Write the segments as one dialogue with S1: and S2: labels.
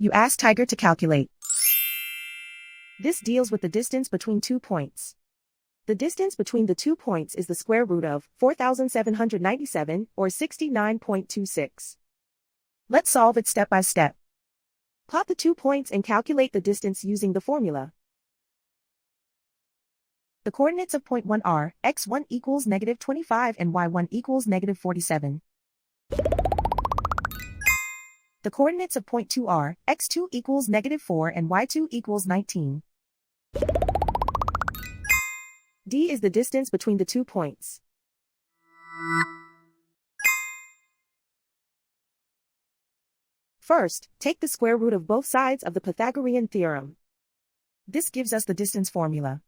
S1: You ask Tiger to calculate. This deals with the distance between 2 points. The distance between the 2 points is the square root of 4,797, or 69.26. Let's solve it step by step. Plot the 2 points and calculate the distance using the formula. The coordinates of point 1 are x1 equals -25 and y1 equals -47. The coordinates of point 2 are x2 equals -4 and y2 equals 19. D is the distance between the 2 points. First, take the square root of both sides of the Pythagorean theorem. This gives us the distance formula.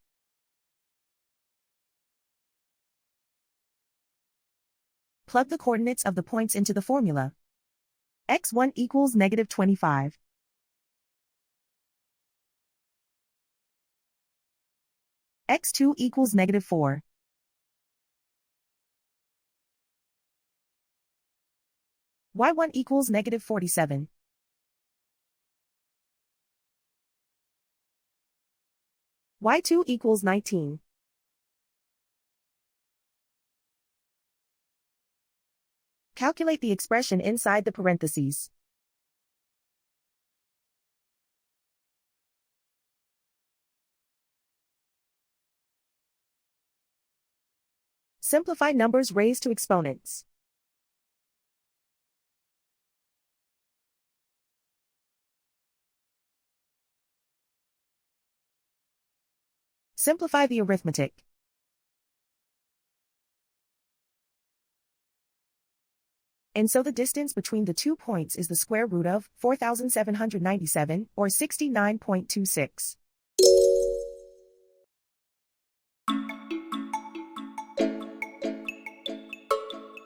S1: Plug the coordinates of the points into the formula. x1 equals -25. x2 equals -4. y1 equals -47. y2 equals 19. Calculate the expression inside the parentheses. Simplify numbers raised to exponents. Simplify the arithmetic. And so the distance between the 2 points is the square root of 4,797, or 69.26.